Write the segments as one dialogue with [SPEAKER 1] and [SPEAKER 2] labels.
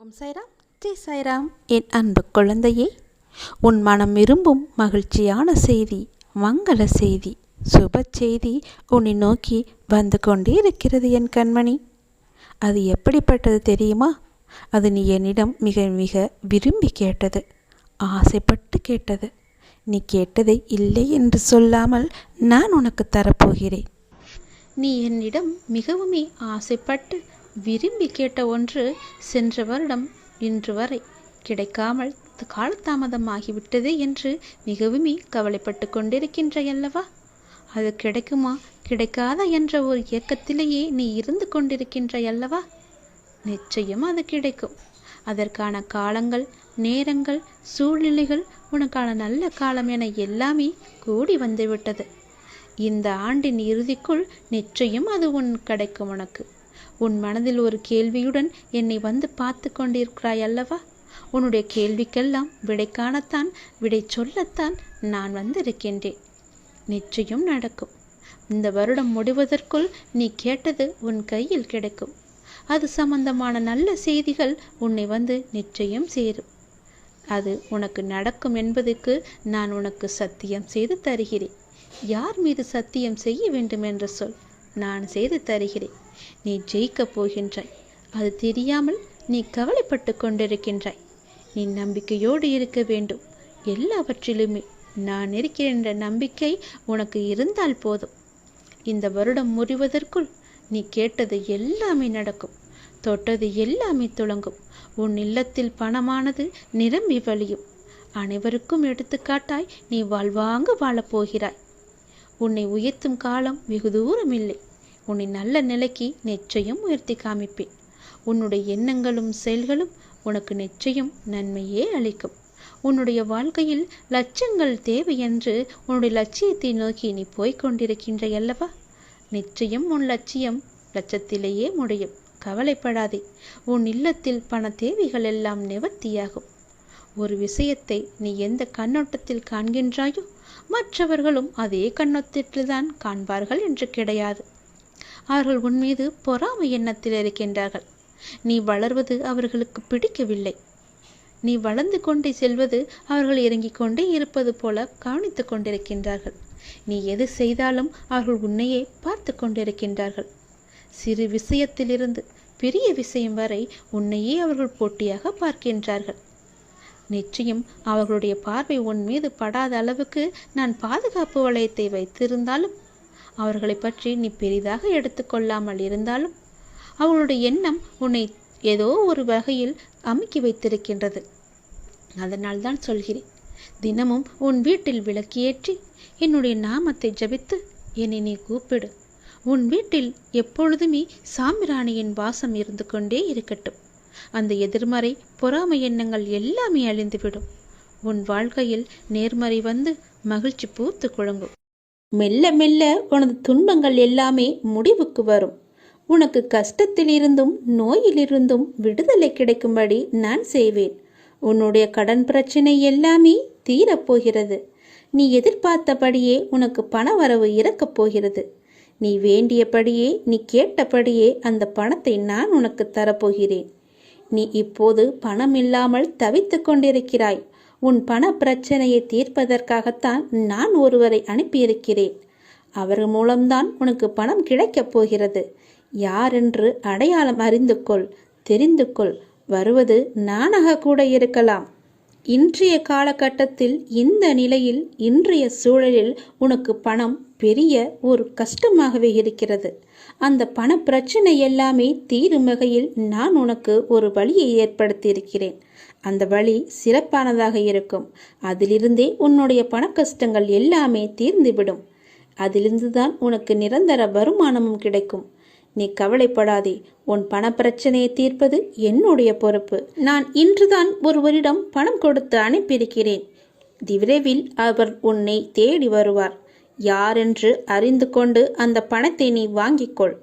[SPEAKER 1] ஓம் சாய்ராம், ஜெய் சாய்ராம். என் அன்பு குழந்தையே, உன் மனம் விரும்பும் மகிழ்ச்சியான செய்தி, மங்கள செய்தி, சுப செய்தி உன்னை நோக்கி வந்து கொண்டே இருக்கிறது என் கண்மணி. அது எப்படிப்பட்டது தெரியுமா? அது நீ என்னிடம் மிக மிக விரும்பி கேட்டது, ஆசைப்பட்டு கேட்டது. நீ கேட்டதை இல்லை என்று சொல்லாமல் நான் உனக்கு தரப்போகிறேன். நீ என்னிடம் மிகவுமே ஆசைப்பட்டு விரும்பி கேட்ட ஒன்று சென்ற வருடம் இன்று வரை கிடைக்காமல் காலதாமதமாகிவிட்டது என்று மிகவுமே கவலைப்பட்டு கொண்டிருக்கின்றையல்லவா? அது கிடைக்குமா கிடைக்காதா என்ற ஒரு இயக்கத்திலேயே நீ இருந்து கொண்டிருக்கின்றையல்லவா? நிச்சயம் அது கிடைக்கும். அதற்கான காலங்கள், நேரங்கள், சூழ்நிலைகள், உனக்கான நல்ல காலம் என எல்லாமே கூடி வந்துவிட்டது. இந்த ஆண்டின் இறுதிக்குள் நிச்சயம் அது கிடைக்கும். உனக்கு உன் மனதில் ஒரு கேள்வியுடன் என்னை வந்து பார்த்து கொண்டிருக்கிறாய் அல்லவா? உன்னுடைய கேள்விக்கெல்லாம் விடை காணத்தான், விடை சொல்லத்தான் நான் வந்திருக்கின்றேன். நிச்சயம் நடக்கும். இந்த வருடம் முடிவதற்குள் நீ கேட்டது உன் கையில் கிடைக்கும். அது சம்பந்தமான நல்ல செய்திகள் உன்னை வந்து நிச்சயம் சேரும். அது உனக்கு நடக்கும் என்பதற்கு நான் உனக்கு சத்தியம் செய்து தருகிறேன். யார் மீது சத்தியம் செய்ய வேண்டும் என்று சொல், நான் செய்து தருகிறேன். நீ ஜெயிக்கப் போகின்றாய். அது தெரியாமல் நீ கவலைப்பட்டு கொண்டிருக்கின்றாய். நீ நம்பிக்கையோடு இருக்க வேண்டும். எல்லாவற்றிலுமே நான் இருக்கிறேன் என்ற நம்பிக்கை உனக்கு இருந்தால் போதும். இந்த வருடம் முடிவதற்குள் நீ கேட்டது எல்லாமே நடக்கும். தொட்டது எல்லாமே துளங்கும். உன் இல்லத்தில் பணமானது நிரம்பி வழியும். அனைவருக்கும் எடுத்துக்காட்டாய் நீ வாழ்வாங்க வாழப்போகிறாய். உன்னை உயர்த்தும் காலம் வெகு தூரம் இல்லை. உன்னை நல்ல நிலைக்கு நிச்சயம் உயர்த்தி காமிப்பேன். உன்னுடைய எண்ணங்களும் செயல்களும் உனக்கு நிச்சயம் நன்மையே அளிக்கும். உன்னுடைய வாழ்க்கையில் லட்சங்கள் தேவை என்று உன்னுடைய லட்சியத்தை நோக்கி நீ போய்கொண்டிருக்கின்றையல்லவா? நிச்சயம் உன் லட்சியம் லட்சத்திலேயே முடியும். கவலைப்படாதே. உன் இல்லத்தில் பண தேவைகள் எல்லாம் நிவர்த்தியாகும். ஒரு விஷயத்தை நீ எந்த கண்ணோட்டத்தில் காண்கின்றாயோ மற்றவர்களும் அதே கண்ணோட்டத்தில்தான் காண்பார்கள் என்று கிடையாது. அவர்கள் உன் மீது பொறாமை எண்ணத்தில் இருக்கின்றார்கள். நீ வளர்வது அவர்களுக்கு பிடிக்கவில்லை. நீ வளர்ந்து கொண்டே செல்வது அவர்கள் இறங்கிக் கொண்டே இருப்பது போல கவனித்து கொண்டிருக்கின்றார்கள். நீ எது செய்தாலும் அவர்கள் உன்னையே பார்த்து கொண்டிருக்கின்றார்கள். சிறு விஷயத்திலிருந்து பெரிய விஷயம் வரை உன்னையே அவர்கள் போட்டியாக பார்க்கின்றார்கள். நிச்சயம் அவர்களுடைய பார்வை உன் மீது படாத அளவுக்கு நான் பாதுகாப்பு வளையத்தை வைத்திருந்தாலும், அவர்களை பற்றி நீ பெரிதாக எடுத்துக்கொள்ளாமல் இருந்தாலும், அவர்களுடைய எண்ணம் உன்னை ஏதோ ஒரு வகையில் அமுக்கி வைத்திருக்கின்றது. அதனால் தான் சொல்கிறேன், தினமும் உன் வீட்டில் விளக்கேற்றி என்னுடைய நாமத்தை ஜபித்து என்னை நீ கூப்பிடு. உன் வீட்டில் எப்பொழுதுமே சாம்பிராணியின் வாசம் இருந்து கொண்டே இருக்கட்டும். அந்த எதிர்மறை பொறாமை எண்ணங்கள் எல்லாமே அழிந்துவிடும். உன் வாழ்க்கையில் நேர்மறை வந்து மகிழ்ச்சி பூத்து குழங்கும். மெல்ல மெல்ல உனது துன்பங்கள் எல்லாமே முடிவுக்கு வரும். உனக்கு கஷ்டத்திலிருந்தும் நோயிலிருந்தும் விடுதலை கிடைக்கும்படி நான் செய்வேன். உன்னுடைய கடன் பிரச்சனை எல்லாமே தீரப்போகிறது. நீ எதிர்பார்த்தபடியே உனக்கு பண வரவு இறக்கப் போகிறது. நீ வேண்டியபடியே, நீ கேட்டபடியே அந்த பணத்தை நான் உனக்கு தரப்போகிறேன். நீ இப்போது பணம் இல்லாமல் தவித்து கொண்டிருக்கிறாய். உன் பண பிரச்சனையை தீர்ப்பதற்காகத்தான் நான் ஒருவரை அனுப்பியிருக்கிறேன். அவர் மூலம்தான் உனக்கு பணம் கிடைக்கப் போகிறது. யாரென்று அடையாளம் அறிந்து கொள், தெரிந்து கொள். வருவது நானாக கூட இருக்கலாம். இன்றைய காலகட்டத்தில், இந்த நிலையில், இன்றைய சூழலில் உனக்கு பணம் பெரிய ஒரு கஷ்டமாகவே இருக்கிறது. அந்த பண பிரச்சனை எல்லாமே தீரும் வகையில் நான் உனக்கு ஒரு வழியை ஏற்படுத்தியிருக்கிறேன். அந்த வழி சிறப்பானதாக இருக்கும். அதிலிருந்தே உன்னுடைய பண கஷ்டங்கள் எல்லாமே தீர்ந்துவிடும். அதிலிருந்துதான் உனக்கு நிரந்தர வருமானமும் கிடைக்கும். நீ கவலைப்படாதே. உன் பண பிரச்சனையை தீர்ப்பது என்னுடைய பொறுப்பு. நான் இன்றுதான் ஒருவரிடம் பணம் கொடுத்து அனுப்பியிருக்கிறேன். விரைவில் அவர் உன்னை தேடி வருவார். யாரென்று அறிந்து கொண்டு அந்த பணத்தை நீ வாங்கிக்கொள்.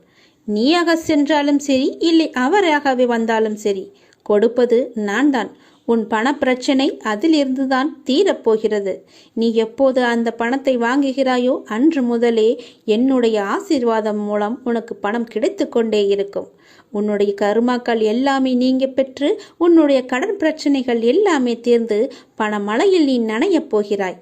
[SPEAKER 1] நீயாக சென்றாலும் சரி, இல்லை அவராகவே வந்தாலும் சரி, கொடுப்பது நான் தான். உன் பண பிரச்சனை அதிலிருந்துதான் தீரப்போகிறது. நீ எப்போது அந்த பணத்தை வாங்குகிறாயோ அன்று முதலே என்னுடைய ஆசீர்வாதம் மூலம் உனக்கு பணம் கிடைத்து கொண்டே இருக்கும். உன்னுடைய கருமாக்கள் எல்லாமே நீங்க பெற்று உன்னுடைய கடன் பிரச்சனைகள் எல்லாமே தீர்ந்து பணமழையில் நீ நனையப் போகிறாய்.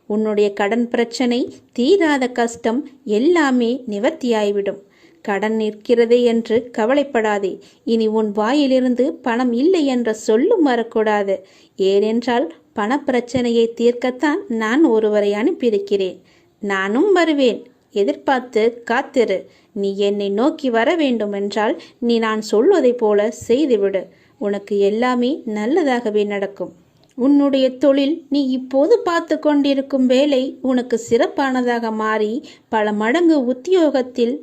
[SPEAKER 1] உன்னுடைய கடன் பிரச்சனை, தீராத கஷ்டம் எல்லாமே நிவர்த்தியாய்விடும். கடன் நிற்கிறதே என்று கவலைப்படாதே. இனி உன் வாயிலிருந்து பணம் இல்லை என்ற சொல்லும் வரக்கூடாது. ஏனென்றால் பணப்பிரச்சனையை தீர்க்கத்தான் நான் ஒருவரை அனுப்பியிருக்கிறேன். நானும் வருவேன். எதிர்பார்த்து காத்திரு. நீ என்னை நோக்கி வர வேண்டுமென்றால் நீ நான் சொல்வதை போல செய்துவிடு. உனக்கு எல்லாமே நல்லதாகவே நடக்கும். உன்னுடைய தொழில், நீ இப்போது பார்த்து கொண்டிருக்கும் வேலை உனக்கு சிறப்பானதாக மாறி பல மடங்கு உத்தியோகத்தில்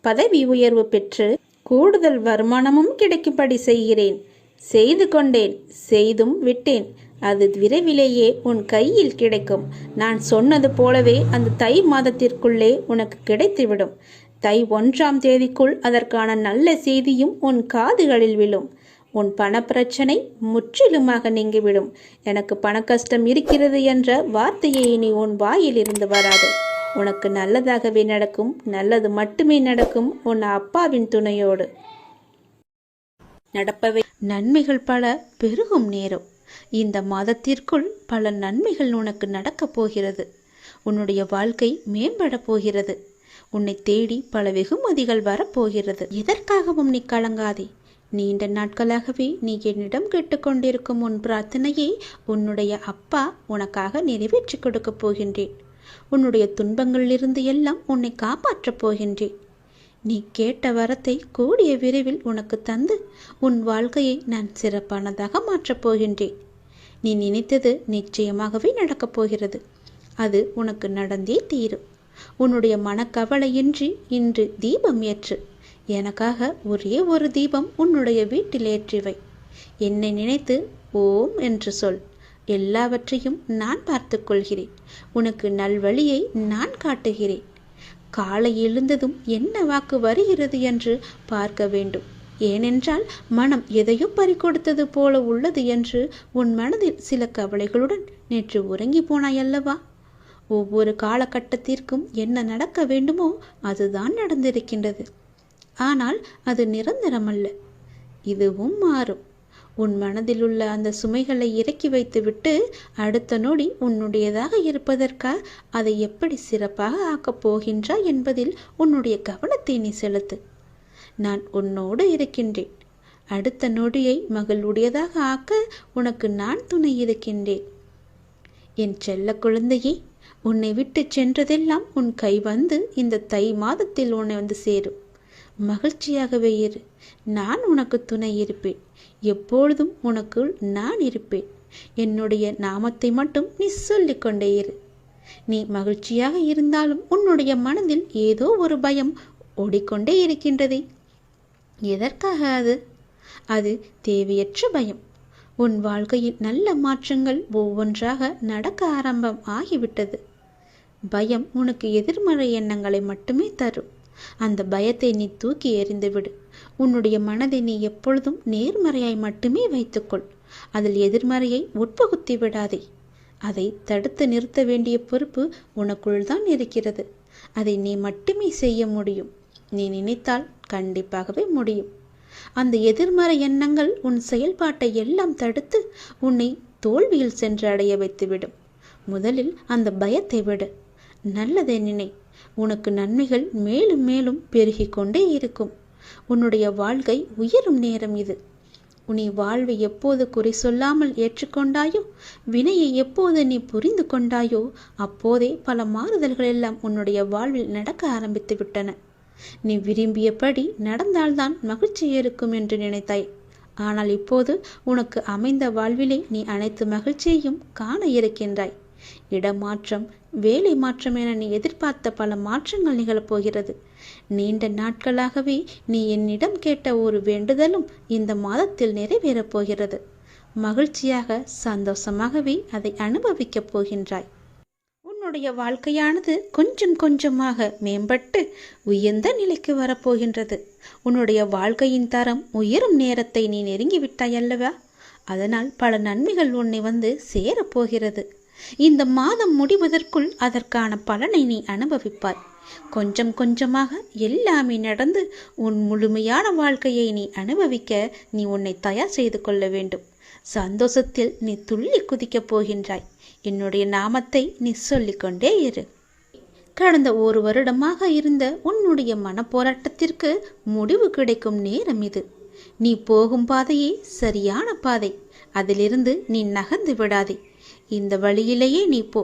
[SPEAKER 1] பதவி உயர்வு பெற்று கூடுதல் வருமானமும் கிடைக்கும்படி செய்கிறேன். செய்து கொண்டேன், செய்தும் விட்டேன். அது விரைவிலேயே உன் கையில் கிடைக்கும். நான் சொன்னது போலவே அந்த தை மாதத்திற்குள்ளே உனக்கு கிடைத்துவிடும். தை 1ஆம் தேதிக்குள் அதற்கான நல்ல செய்தியும் உன் காதுகளில் விழும். உன் பணப்பிரச்சனை முற்றிலுமாக நீங்கிவிடும். எனக்கு பண கஷ்டம் இருக்கிறது என்ற வார்த்தையை இனி உன் வாயிலிருந்து வராது. உனக்கு நல்லதாகவே நடக்கும். நல்லது மட்டுமே நடக்கும். உன் அப்பாவின் துணையோடு நடப்பவை நன்மைகள் பல பெருகும் நேரம். இந்த மாதத்திற்குள் பல நன்மைகள் உனக்கு நடக்கப் போகிறது. உன்னுடைய வாழ்க்கை மேம்பட போகிறது. உன்னை தேடி பல வெகுமதிகள் வரப்போகிறது. எதற்காகவும் நீ கலங்காதே. நீண்ட நாட்களாகவே நீ என்னிடம் கேட்டுக்கொண்டிருக்கும் உன் பிரார்த்தனையை உன்னுடைய அப்பா உனக்காக நிறைவேற்றி கொடுக்கப் போகின்றேன். உன்னுடைய துன்பங்களிலிருந்து எல்லாம் உன்னை காப்பாற்றப் போகின்றேன். நீ கேட்ட வரத்தை கூடிய விரைவில் உனக்கு தந்து உன் வாழ்க்கையை நான் சிறப்பானதாக மாற்றப் போகின்றேன். நீ நினைத்தது நிச்சயமாகவே நடக்கப் போகிறது. அது உனக்கு நடந்தே தீரும். உன்னுடைய மனக்கவலையின்றி இன்று தீபம் ஏற்று. எனக்காக ஒரே ஒரு தீபம் உன்னுடைய வீட்டில் ஏற்றிவை. என்னை நினைத்து ஓம் என்று சொல். எல்லாவற்றையும் நான் பார்த்து கொள்கிறேன். உனக்கு நல்வழியை நான் காட்டுகிறேன். காலை எழுந்ததும் என்ன வாக்கு வருகிறது என்று பார்க்க வேண்டும். ஏனென்றால் மனம் எதையோ பறிகொடுத்தது போல உள்ளது என்று உன் மனதில் சில கவலைகளுடன் நேற்று உறங்கி போனாயல்லவா? ஒவ்வொரு காலகட்டத்திற்கும் என்ன நடக்க வேண்டுமோ அதுதான் நடந்திருக்கின்றது. ஆனால் அது நிரந்தரமல்ல. இதுவும் மாறும். உன் மனதில் உள்ள அந்த சுமைகளை இறக்கி வைத்துவிட்டு அடுத்த நொடி உன்னுடையதாக இருப்பதற்காக அதை எப்படி சிறப்பாக ஆக்கப் போகின்றாய் என்பதில் உன்னுடைய கவனத்தை நீ செலுத்து. நான் உன்னோடு இருக்கின்றேன். அடுத்த நொடியை மகளுடையதாக ஆக்க உனக்கு நான் துணை இருக்கின்றேன். என் செல்ல குழந்தையே, உன்னை விட்டு சென்றதெல்லாம் உன் கை வந்து இந்த தை மாதத்தில் உன்னை வந்து சேரும். மகிழ்ச்சியாகவே இரு. நான் உனக்கு துணை இருப்பேன். எப்பொழுதும் உனக்குள் நான் இருப்பேன். என்னுடைய நாமத்தை மட்டும் நீ சொல்லிக்கொண்டே இரு. நீ மகிழ்ச்சியாக இருந்தாலும் உன்னுடைய மனதில் ஏதோ ஒரு பயம் ஓடிக்கொண்டே இருக்கின்றதே. எதற்காக அது? அது தேவையற்ற பயம். உன் வாழ்க்கையில் நல்ல மாற்றங்கள் ஒவ்வொன்றாக நடக்க ஆரம்பம் ஆகிவிட்டது. பயம் உனக்கு எதிர்மறை எண்ணங்களை மட்டுமே தரும். அந்த பயத்தை நீ தூக்கி எறிந்துவிடு. உன்னுடைய மனதை நீ எப்பொழுதும் நேர்மறையாய் மட்டுமே வைத்துக்கொள். அதில் எதிர்மறையை உட்புகுத்தி விடாதே. அதை தடுத்து நிறுத்த வேண்டிய பொறுப்பு உனக்குள் தான் இருக்கிறது. அதை நீ மட்டுமே செய்ய முடியும். நீ நினைத்தால் கண்டிப்பாகவே முடியும். அந்த எதிர்மறை எண்ணங்கள் உன் செயல்பாட்டை எல்லாம் தடுத்து உன்னை தோல்வியில் சென்று அடைய வைத்துவிடும். முதலில் அந்த பயத்தை விடு. நல்லதை நினை. உனக்கு நன்மைகள் மேலும் மேலும் பெருகி கொண்டே இருக்கும். உன்னுடைய வாழ்க்கை உயரும் நேரம் இது. உன்னை வாழ்வை எப்போது குறை சொல்லாமல் ஏற்றுக்கொண்டாயோ, வினையை எப்போது நீ புரிந்து கொண்டாயோ, அப்போதே பல மாறுதல்கள் எல்லாம் உன்னுடைய வாழ்வில் நடக்க ஆரம்பித்து விட்டன. நீ விரும்பியபடி நடந்தால்தான் மகிழ்ச்சி இருக்கும் என்று நினைத்தாய். ஆனால் இப்போது உனக்கு அமைந்த வாழ்விலே நீ அனைத்து மகிழ்ச்சியையும் காண இருக்கின்றாய். இடமாற்றம், வேலை மாற்றம் என நீ எதிர்பார்த்த பல மாற்றங்கள் நிகழப்போகிறது. நீண்ட நாட்களாகவே நீ என்னிடம் கேட்ட ஒரு வேண்டுதலும் இந்த மாதத்தில் நிறைவேறப் போகிறது. மகிழ்ச்சியாக, சந்தோஷமாகவே அதை அனுபவிக்கப் போகின்றாய். உன்னுடைய வாழ்க்கையானது கொஞ்சம் கொஞ்சமாக மேம்பட்டு உயர்ந்த நிலைக்கு வரப்போகின்றது. உன்னுடைய வாழ்க்கையின் தரம் உயரும் நேரத்தை நீ நெருங்கிவிட்டாய் அல்லவா? அதனால் பல நன்மைகள் உன்னை வந்து சேரப்போகிறது. இந்த மாதம் முடிவதற்குள் அதற்கான பலனை நீ அனுபவிப்பாய். கொஞ்சம் கொஞ்சமாக எல்லாமே நடந்து உன் முழுமையான வாழ்க்கையை நீ அனுபவிக்க நீ உன்னை தயார் செய்து கொள்ள வேண்டும். சந்தோஷத்தில் நீ துள்ளி குதிக்கப் போகின்றாய். என்னுடைய நாமத்தை நீ சொல்லிக்கொண்டே இரு. கடந்த 1 வருடமாக இருந்த உன்னுடைய மனப்போராட்டத்திற்கு முடிவு கிடைக்கும் நேரம் இது. நீ போகும் பாதையே சரியான பாதை. அதிலிருந்து நீ நகர்ந்து விடாதே. இந்த வழியிலேயே நீ போ.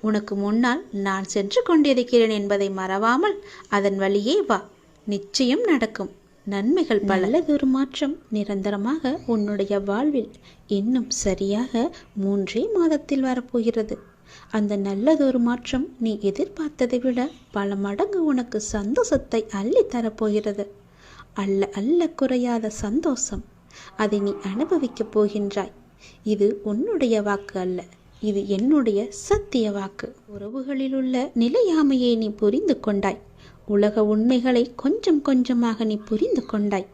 [SPEAKER 1] உனக்கு முன்னால் நான் சென்று கொண்டிருக்கிறேன் என்பதை மறவாமல் அதன் வழியே வா. நிச்சயம் நடக்கும் நன்மைகள் பல. நல்லதொரு மாற்றம் நிரந்தரமாக உன்னுடைய வாழ்வில் இன்னும் சரியாக 3 மாதத்தில் வரப்போகிறது. அந்த நல்லதொரு மாற்றம் நீ எதிர்பார்த்ததை விட பல மடங்கு உனக்கு சந்தோஷத்தை அள்ளி தரப்போகிறது. அல்ல அல்ல குறையாத சந்தோஷம். அதை நீ அனுபவிக்கப் போகின்றாய். இது உன்னுடைய வாக்கு அல்ல, இது என்னுடைய சத்திய வாக்கு. உறவுகளில் உள்ள நிலையாமையை நீ புரிந்து கொண்டாய். உலக உண்மைகளை கொஞ்சம் கொஞ்சமாக நீ புரிந்து கொண்டாய்.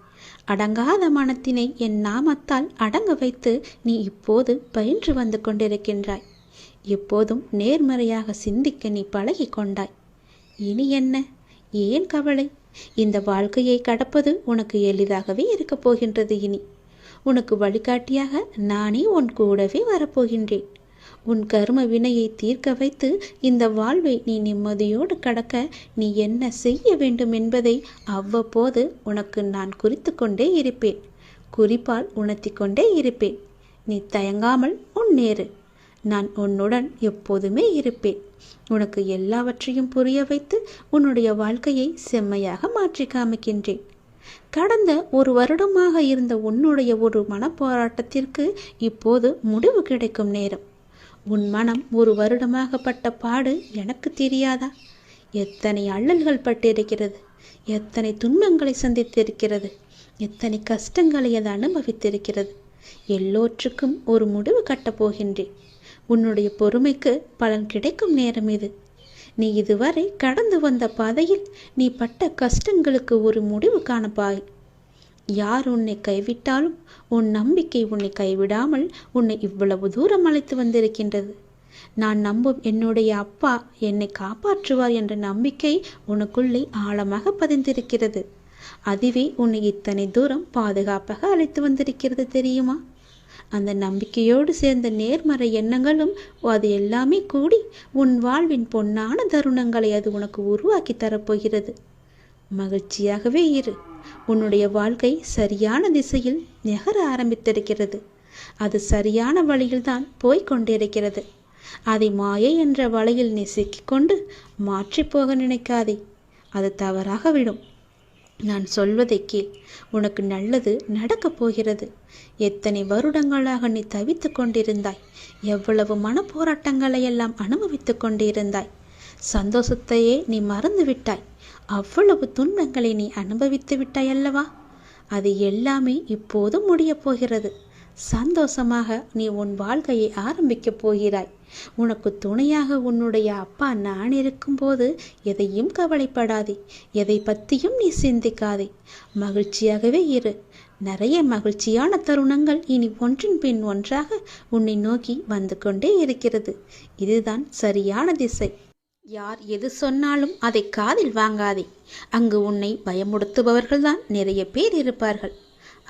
[SPEAKER 1] அடங்காத மனத்தினை என் நாமத்தால் அடங்க வைத்து நீ இப்போது பயின்று வந்து கொண்டிருக்கின்றாய். எப்போதும் நேர்மறையாக சிந்திக்க நீ பழகி கொண்டாய். இனி என்ன, ஏன் கவலை? இந்த வாழ்க்கையை கடப்பது உனக்கு எளிதாகவே இருக்கப் போகின்றது. இனி உனக்கு வழிகாட்டியாக நானே உன் கூடவே வரப்போகின்றேன். உன் கர்ம வினையை தீர்க்க வைத்து இந்த வாழ்வை நீ நிம்மதியோடு கடக்க நீ என்ன செய்ய வேண்டும் என்பதை அவ்வப்போது உனக்கு நான் குறித்து கொண்டே இருப்பேன். குறிப்பால் உணர்த்தி கொண்டே இருப்பேன். நீ தயங்காமல் முன்னேறு. நான் உன்னுடன் எப்போதுமே இருப்பேன். உனக்கு எல்லாவற்றையும் புரிய வைத்து உன்னுடைய வாழ்க்கையை செம்மையாக மாற்றி காமிக்கின்றேன். கடந்த 1 வருடமாக இருந்த உன்னுடைய ஒரு மனப்போராட்டத்திற்கு இப்போது முடிவு கிடைக்கும் நேரம். உன் மனம் 1 வருடமாக பட்ட பாடு எனக்கு தெரியாதா? எத்தனை அல்லல்கள் பட்டிருக்கிறது, எத்தனை துன்பங்களை சந்தித்திருக்கிறது, எத்தனை கஷ்டங்களை அது அனுபவித்திருக்கிறது. எல்லோற்றுக்கும் ஒரு முடிவு கட்டப் போகின்றேன். உன்னுடைய பொறுமைக்கு பலன் கிடைக்கும் நேரம் இது. நீ இதுவரை கடந்து வந்த பாதையில் நீ பட்ட கஷ்டங்களுக்கு ஒரு முடிவு காணப்பாய். யார் உன்னை கைவிட்டாலும் உன் நம்பிக்கை உன்னை கைவிடாமல் உன்னை இவ்வளவு தூரம் அழைத்து வந்திருக்கின்றது. நான் நம்பும் என்னுடைய அப்பா என்னை காப்பாற்றுவார் என்ற நம்பிக்கை உனக்குள்ளே ஆழமாக பதிந்திருக்கிறது. அதுவே உன்னை இத்தனை தூரம் பாதுகாப்பாக அழைத்து வந்திருக்கிறது தெரியுமா? அந்த நம்பிக்கையோடு சேர்ந்த நேர்மறை எண்ணங்களும் அது எல்லாமே கூடி உன் வாழ்வின் பொன்னான தருணங்களை அது உனக்கு உருவாக்கி தரப்போகிறது. மகிழ்ச்சியாகவே இரு. உன்னுடைய வாழ்க்கை சரியான திசையில் நகர ஆரம்பித்திருக்கிறது. அது சரியான வழியில்தான் போய்கொண்டிருக்கிறது. அதை மாயை என்ற வலையில் நீ சிக்கிக்கொண்டு மாற்றி போக நினைக்காதே. அது தவறாக விடும். நான் சொல்வதை கேள். உனக்கு நல்லது நடக்கப் போகிறது. எத்தனை வருடங்களாக நீ தவித்து கொண்டிருந்தாய். எவ்வளவு மனப்போராட்டங்களை எல்லாம் அனுபவித்து கொண்டிருந்தாய். சந்தோஷத்தையே நீ மறந்து விட்டாய். அவ்வளவு துன்பங்களை நீ அனுபவித்து விட்டாய் அல்லவா? அது எல்லாமே இப்போது முடியப் போகிறது. சந்தோஷமாக நீ உன் வாழ்க்கையை ஆரம்பிக்கப் போகிறாய். உனக்கு துணையாக உன்னுடைய அப்பா நான் இருக்கும்போது எதையும் கவலைப்படாதே. எதை பற்றியும் நீ சிந்திக்காதே. மகிழ்ச்சியாகவே இரு. நிறைய மகிழ்ச்சியான தருணங்கள் இனி ஒன்றின் பின் ஒன்றாக உன்னை நோக்கி வந்து கொண்டே இருக்கிறது. இதுதான் சரியான திசை. யார் எது சொன்னாலும் அதை காதில் வாங்காதே. அங்கு உன்னை பயமுறுத்துபவர்கள்தான் நிறைய பேர் இருப்பார்கள்.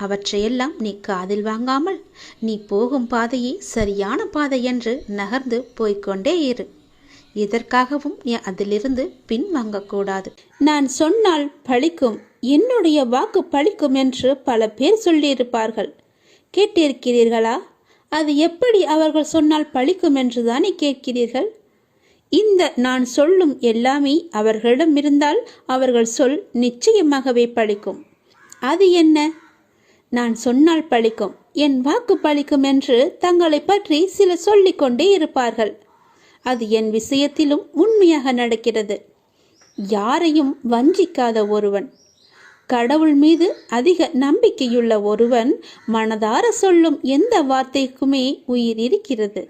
[SPEAKER 1] அவற்றையெல்லாம் நீ காதில் வாங்காமல் நீ போகும் பாதையே சரியான பாதை என்று நகர்ந்து போய்கொண்டே இரு. இதற்காகவும் நீ அதிலிருந்து பின்வாங்கக்கூடாது. நான் சொன்னால் பழிக்கும், என்னுடைய வாக்கு பழிக்கும் என்று பல பேர் சொல்லியிருப்பார்கள். கேட்டிருக்கிறீர்களா? அது எப்படி அவர்கள் சொன்னால் பழிக்கும் என்று தானே கேட்கிறீர்கள். இந்த நான் சொல்லும் எல்லாமே அவர்களிடம் இருந்தால் அவர்கள் சொல் நிச்சயமாகவே பழிக்கும். அது என்ன? நான் சொன்னால் பழிக்கும், என் வாக்கு பழிக்கும் என்று தங்களை பற்றி சிலர் சொல்லிக்கொண்டே இருப்பார்கள். அது என் விஷயத்திலும் உண்மையாக நடக்கிறது. யாரையும் வஞ்சிக்காத ஒருவன், கடவுள் மீது அதிக நம்பிக்கையுள்ள ஒருவன் மனதார சொல்லும் எந்த வார்த்தைக்குமே உயிர் இருக்கிறது.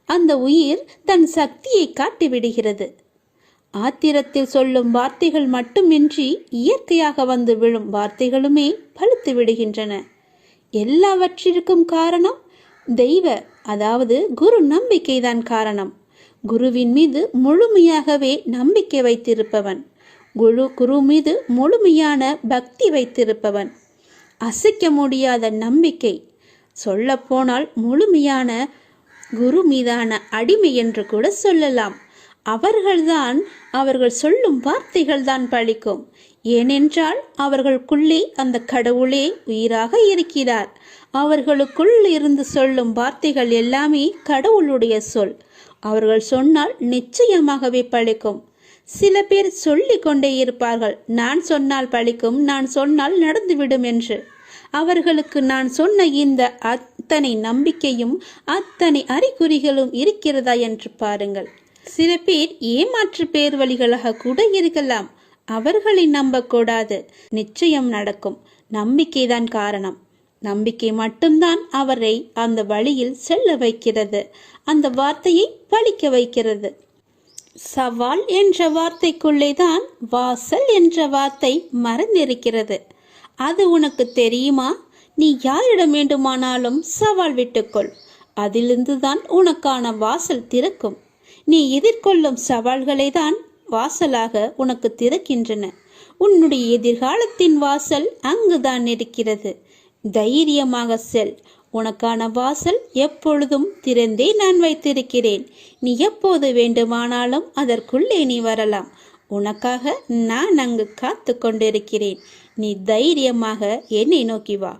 [SPEAKER 1] அந்த உயிர் தன் சக்தியை காட்டிவிடுகிறது. ஆத்திரத்தில் சொல்லும் வார்த்தைகள் மட்டுமின்றி இயற்கையாக வந்து விழும் வார்த்தைகளுமே பழுத்து விடுகின்றன. எல்லாவற்றிற்கும் காரணம் தெய்வ, அதாவது குரு நம்பிக்கைதான் காரணம். குருவின் மீது முழுமையாகவே நம்பிக்கை வைத்திருப்பவன், குரு மீது முழுமையான பக்தி வைத்திருப்பவன், அசைக்க முடியாத நம்பிக்கை, சொல்லப்போனால் முழுமையான குரு மீதான அடிமை என்று கூட சொல்லலாம். அவர்கள் சொல்லும் வார்த்தைகள் தான் பலிக்கும். ஏனென்றால் அவர்களுக்குள்ளே அந்த கடவுளே உயிராக இருக்கிறார். அவர்களுக்குள் இருந்து சொல்லும் வார்த்தைகள் எல்லாமே கடவுளுடைய சொல். அவர்கள் சொன்னால் நிச்சயமாகவே பலிக்கும். சில பேர் சொல்லிக் கொண்டே இருப்பார்கள், நான் சொன்னால் பலிக்கும், நான் சொன்னால் நடந்துவிடும் என்று. அவர்களுக்கு நான் சொன்ன இந்த அத்தனை நம்பிக்கையும் அத்தனை அறிகுறிகளும் இருக்கிறதா என்று பாருங்கள். சில பேர் ஏமாற்று பேர் வழிகளாக கூட இருக்கலாம். அவர்களை நம்பக்கூடாது. நிச்சயம் நடக்கும். நம்பிக்கைதான் காரணம். நம்பிக்கை மட்டும்தான் அவரை அந்த வழியில் செல்ல வைக்கிறது, அந்த வார்த்தையை பலிக்க வைக்கிறது. சவால் என்ற வார்த்தைக்குள்ளேதான் வாசல் என்ற வார்த்தை மறைந்திருக்கிறது. அது உனக்கு தெரியுமா? நீ யாரிடம் வேண்டுமானாலும் சவால் விட்டுக்கொள். அதிலிருந்து தான் உனக்கான வாசல் திறக்கும். நீ எதிர்கொள்ளும் சவால்களை தான் வாசலாக உனக்கு திறக்கின்றன. உன்னுடைய எதிர்காலத்தின் வாசல் அங்குதான் இருக்கிறது. தைரியமாக செல். உனக்கான வாசல் எப்பொழுதும் திறந்தே நான் வைத்திருக்கிறேன். நீ எப்போது வேண்டுமானாலும் அதற்குள்ளே நீ வரலாம். உனக்காக நான் அங்கு காத்து கொண்டிருக்கிறேன். நீ தைரியமாக என்னை நோக்கி வா.